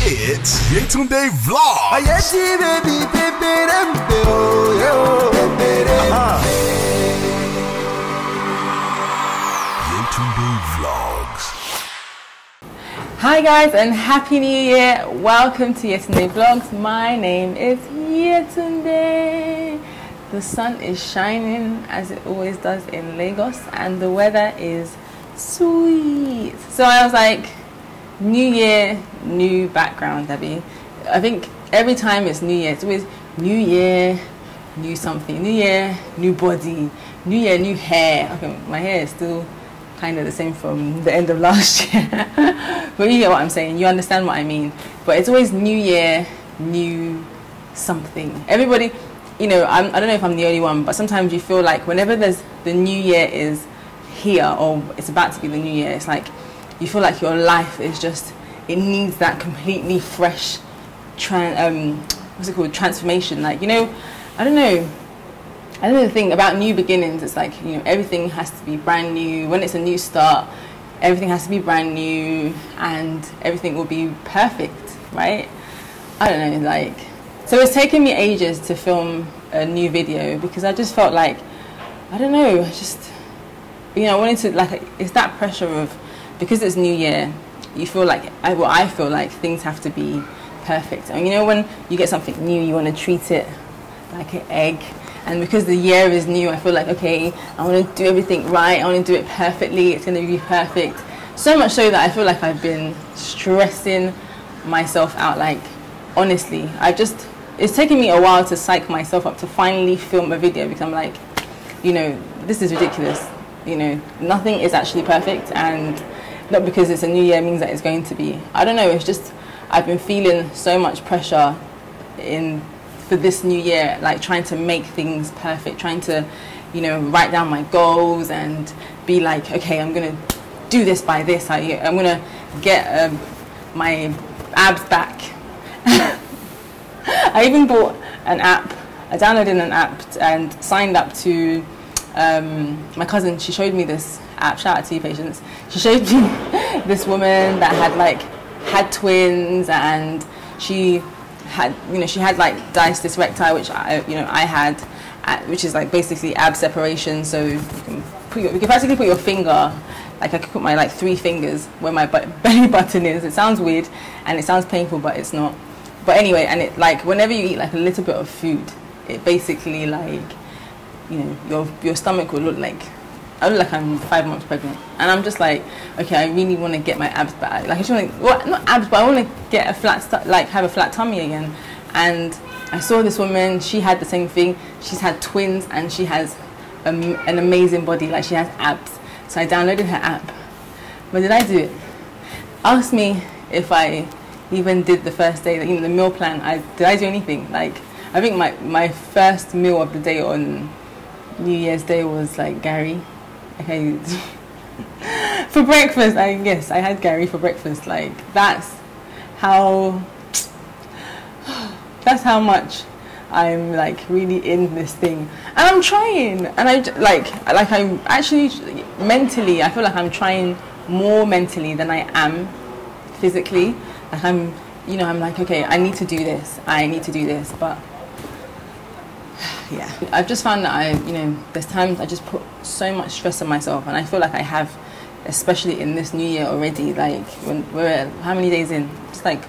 It's Yetunde Vlog. Yetunde Vlogs. Hi guys and Happy New Year. Welcome to Yetunde Vlogs. My name is Yetunde. The sun is shining as it always does in Lagos and the weather is sweet. So I was like, New Year, new background, Debbie. I think every time it's New Year, it's always New Year, new something. New Year, new body. New Year, new hair. Okay, my hair is still kind of the same from the end of last year. But you get what I'm saying. You understand what I mean. But it's always New Year, new something. Everybody, you know, I don't know if I'm the only one, but sometimes you feel like whenever there's the New Year is here or it's about to be the New Year, it's like you feel like your life is just, it needs that completely fresh transformation. Like, you know, I don't know the thing about new beginnings. It's like, you know, everything has to be brand new. When it's a new start, everything has to be brand new and everything will be perfect, right? I don't know, like, so it's taken me ages to film a new video because I just felt like, I don't know, I just, you know, I wanted to, like, it's that pressure of, because it's New Year, you feel like, I feel like things have to be perfect. And you know, when you get something new, you want to treat it like an egg. And because the year is new, I feel like, okay, I want to do everything right. I want to do it perfectly. It's going to be perfect. So much so that I feel like I've been stressing myself out. Like, honestly, it's taken me a while to psych myself up to finally film a video because I'm like, you know, this is ridiculous. You know, nothing is actually perfect, and not because it's a new year means that it's going to be. I don't know, it's just I've been feeling so much pressure for this new year, like trying to make things perfect, trying to, you know, write down my goals and be like, okay, I'm gonna do this by this. I'm gonna get my abs back. I even bought an app. I downloaded an app and signed up to my cousin. She showed me this app. Shout out to you, Patience. She showed me this woman that had twins, and she had, you know, she had like diastasis recti, which I had, which is like basically ab separation. So you can practically put your finger, like I could put my like 3 fingers where my belly button is. It sounds weird and it sounds painful, but it's not. But anyway, and it, like, whenever you eat like a little bit of food, it basically, like, you know, your stomach will look like, I look like I'm 5 months pregnant, and I'm just like, okay, I really want to get my abs back. Like, I just want to, well, not abs, but I want to get a flat, like, have a flat tummy again. And I saw this woman. She had the same thing. She's had twins, and she has an amazing body. Like, she has abs. So I downloaded her app. But did I do it? Ask me if I even did the first day, you know, the meal plan. Did I do anything? Like, I think my first meal of the day on New Year's Day was like Gary. Okay. For breakfast, I guess I had Gary for breakfast. Like, that's how much I'm like really in this thing, and I'm trying, and I'm actually mentally, I feel like I'm trying more mentally than I am physically. Like, I'm like, okay, I need to do this, but yeah, I've just found that there's times I just put so much stress on myself, and I feel like I have, especially in this new year already. Like, when we're how many days in? It's like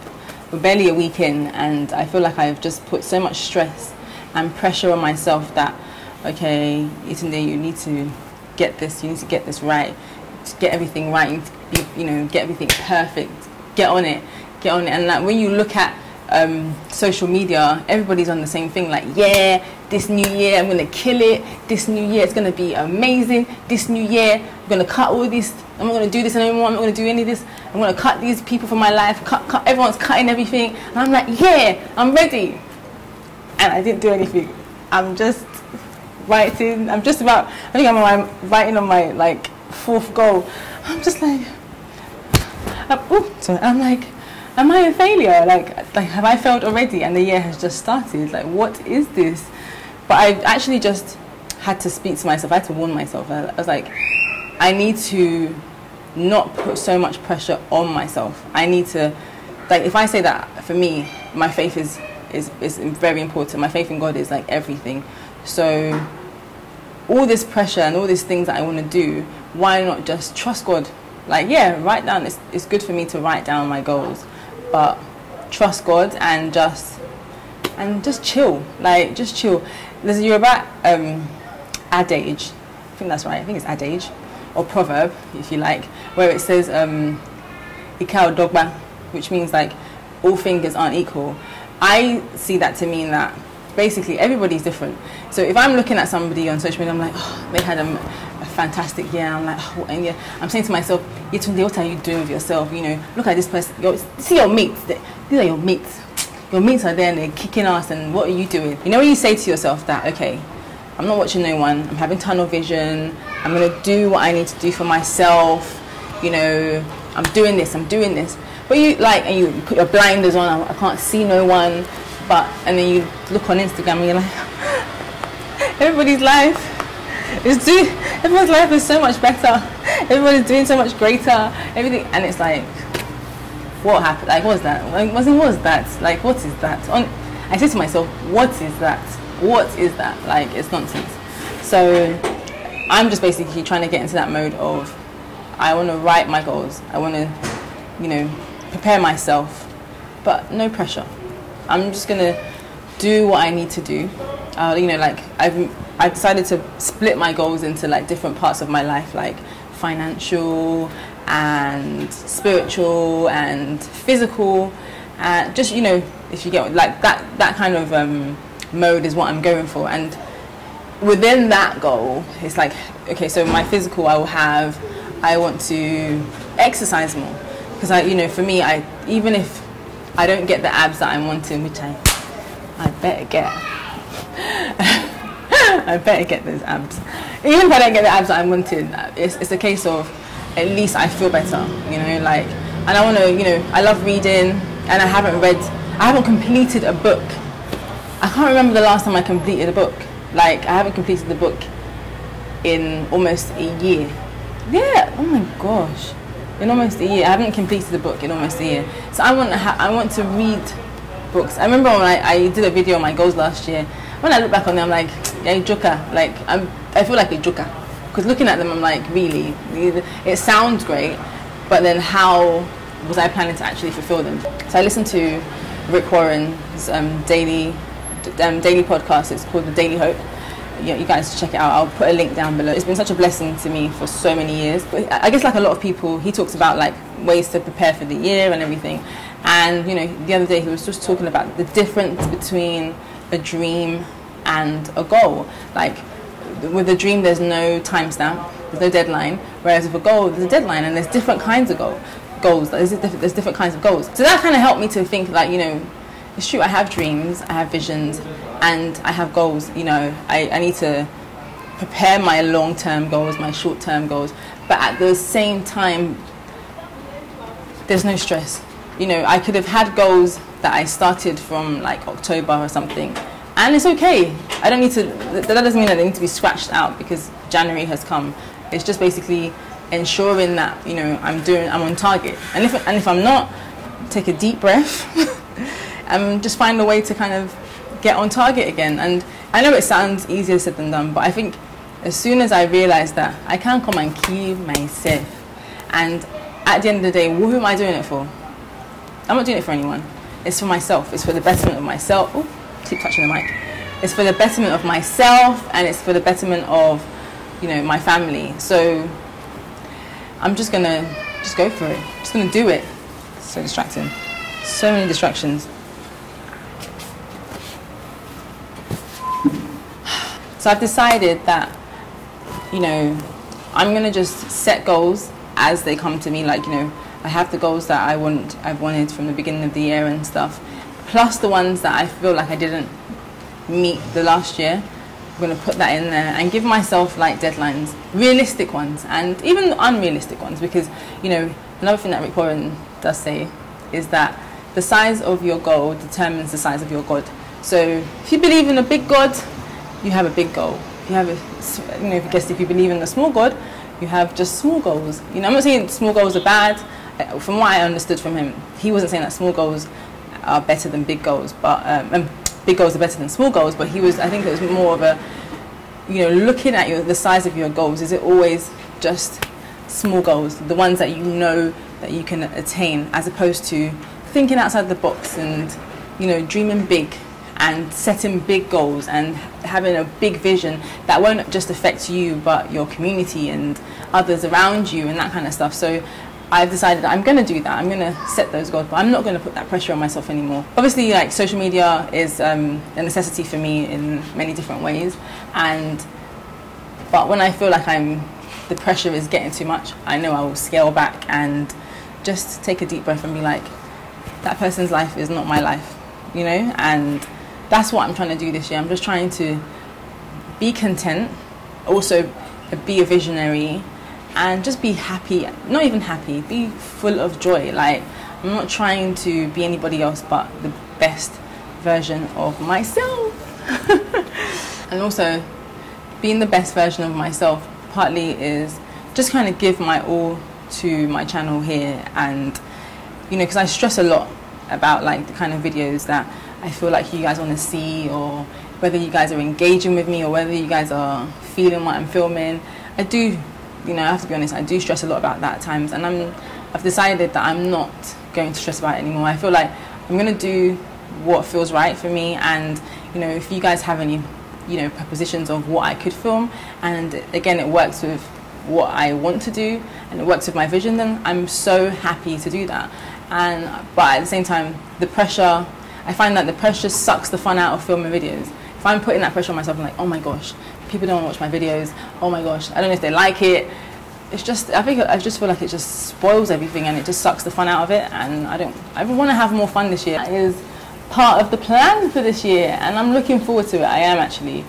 we're barely a week in, and I feel like I've just put so much stress and pressure on myself that, okay, Yetunde, you need to get this right, to get everything right, you need to be, you know, get everything perfect, get on it. And like, when you look at social media, everybody's on the same thing, like, yeah, this new year I'm gonna kill it, this new year it's gonna be amazing, this new year I'm gonna cut all this, I'm not gonna do this anymore, I'm not gonna do any of this, I'm gonna cut these people from my life, cut, everyone's cutting everything, and I'm like, yeah, I'm ready. And I didn't do anything. I'm just writing, I think I'm writing on my like 4th goal. I'm just like, I'm like, am I a failure? Like have I failed already and the year has just started? Like, what is this? But I actually just had to speak to myself. I had to warn myself. I was like, I need to not put so much pressure on myself. I need to like if I say that, for me, my faith is very important. My faith in God is like everything. So all this pressure and all these things that I want to do, why not just trust God? Like, yeah, write down, it's good for me to write down my goals, but trust God and just chill. Like, just chill. There's a Yoruba adage, I think that's right, I think it's adage, or proverb, if you like, where it says, Ikao dogba, which means like, all fingers aren't equal. I see that to mean that basically everybody's different. So if I'm looking at somebody on social media, I'm like, oh, they had a fantastic year. I'm like, oh, and yeah, I'm saying to myself, Yetunde, what are you doing with yourself? You know, look at this person. See your mates. These are your mates. Your mates are there and they're kicking ass. And what are you doing? You know, when you say to yourself that, okay, I'm not watching no one. I'm having tunnel vision. I'm gonna do what I need to do for myself. You know, I'm doing this. I'm doing this. But you like, and you put your blinders on. I can't see no one. And then you look on Instagram and you're like, everybody's life is so much better. Everybody's doing so much greater. Everything, and it's like, what happened? Like, what's that? Like, what is that? Like, what is that? I say to myself, what is that? What is that? Like, it's nonsense. So I'm just basically trying to get into that mode of, I want to write my goals. I want to, you know, prepare myself, but no pressure. I'm just gonna do what I need to do. You know, like I've decided to split my goals into like different parts of my life, like financial and spiritual and physical, and just, you know, if you get like that kind of mode is what I'm going for. And within that goal, it's like, okay, so my physical, I want to exercise more, because you know, for me, even if I don't get the abs that I'm wanting, which I better get. I better get those abs. Even if I don't get the abs that I'm wanting, it's a case of, at least I feel better, you know, like, and I want to, you know, I love reading, and I haven't completed a book. I can't remember the last time I completed a book. Like, I haven't completed the book in almost a year. Yeah, oh my gosh. In almost a year. I haven't completed the book in almost a year. So I want to read books. I remember when I did a video on my goals last year. When I look back on them, I'm like, yeah, joker. Like, I feel like a joker. Because looking at them, I'm like, really? It sounds great, but then how was I planning to actually fulfill them? So I listened to Rick Warren's daily podcast. It's called The Daily Hope. Yeah, you guys check it out. I'll put a link down below. It's been such a blessing to me for so many years. But I guess like a lot of people, he talks about like ways to prepare for the year and everything. And you know, the other day he was just talking about the difference between a dream and a goal. Like with a dream, there's no timestamp, there's no deadline. Whereas with a goal, there's a deadline, and there's different kinds of goals. There's different kinds of goals. So that kind of helped me to think, like, you know, it's true, I have dreams, I have visions, and I have goals. You know, I need to prepare my long-term goals, my short-term goals, but at the same time, there's no stress. You know, I could have had goals that I started from like October or something, and it's okay. I don't need to, that doesn't mean that they need to be scratched out because January has come. It's just basically ensuring that, you know, I'm on target. And if I'm not, take a deep breath and just find a way to kind of get on target again. And I know it sounds easier said than done, but I think as soon as I realized that I can't come and keep myself, and at the end of the day, who am I doing it for? I'm not doing it for anyone. It's for myself. It's for the betterment of myself. Oh, keep touching the mic. It's for the betterment of myself, and it's for the betterment of, you know, my family. So I'm just gonna go for it. Just gonna do it. So distracting. So many distractions. So I've decided that, you know, I'm gonna just set goals as they come to me. Like, you know, I have the goals that I've wanted from the beginning of the year and stuff, plus the ones that I feel like I didn't meet the last year. I'm going to put that in there and give myself like deadlines, realistic ones and even unrealistic ones, because, you know, another thing that Rick Warren does say is that the size of your goal determines the size of your God. So if you believe in a big God, you have a big goal. If you have if you believe in a small God, you have just small goals. You know, I'm not saying small goals are bad. from what I understood from him, he wasn't saying that small goals are better than big goals, but big goals are better than small goals. But I think it was more of a, looking at the size of your goals. Is it always just small goals, the ones that you know that you can attain, as opposed to thinking outside the box and dreaming big and setting big goals and having a big vision that won't just affect you but your community and others around you and that kind of stuff. So I've decided that I'm going to do that. I'm going to set those goals, but I'm not going to put that pressure on myself anymore. Obviously, like, social media is a necessity for me in many different ways, but when I feel like the pressure is getting too much, I know I will scale back and just take a deep breath and be like, that person's life is not my life, and that's what I'm trying to do this year. I'm just trying to be content, also be a visionary, and just be happy. Not even happy, be full of joy. Like, I'm not trying to be anybody else but the best version of myself. And also, being the best version of myself partly is just kind of give my all to my channel here, and because I stress a lot about like the kind of videos that I feel like you guys want to see, or whether you guys are engaging with me, or whether you guys are feeling what I'm filming. I do, I have to be honest, I do stress a lot about that at times, and I've decided that I'm not going to stress about it anymore. I feel like I'm going to do what feels right for me, and if you guys have any propositions of what I could film, and again it works with what I want to do and it works with my vision, then I'm so happy to do that. But at the same time, I find that the pressure sucks the fun out of filming videos. If I'm putting that pressure on myself, I'm like, oh my gosh, people don't want to watch my videos, oh my gosh, I don't know if they like it. It's just, I just feel like it just spoils everything, and it just sucks the fun out of it, and I want to have more fun this year. That is part of the plan for this year, and I'm looking forward to it. I am actually.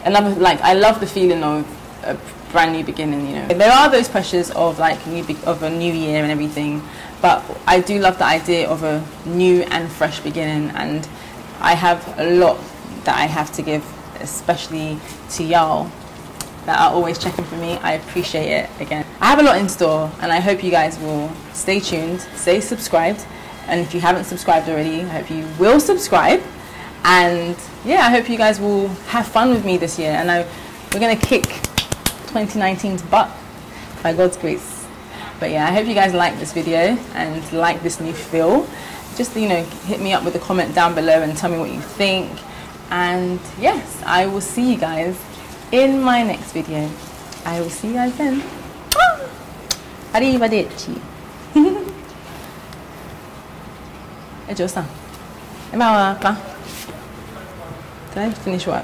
I love the feeling of a brand new beginning, There are those pressures of of a new year and everything, but I do love the idea of a new and fresh beginning, and I have a lot that I have to give, especially to y'all that are always checking for me. I appreciate it again. I have a lot in store, and I hope you guys will stay tuned, stay subscribed, and if you haven't subscribed already, I hope you will subscribe. And yeah, I hope you guys will have fun with me this year, and we're gonna kick 2019's butt by God's grace. But yeah, I hope you guys like this video and like this new feel. Just hit me up with a comment down below and tell me what you think. And yes, I will see you guys in my next video. I will see you guys then. Arrivederci. 早上，你帮我吧。Did I finish what?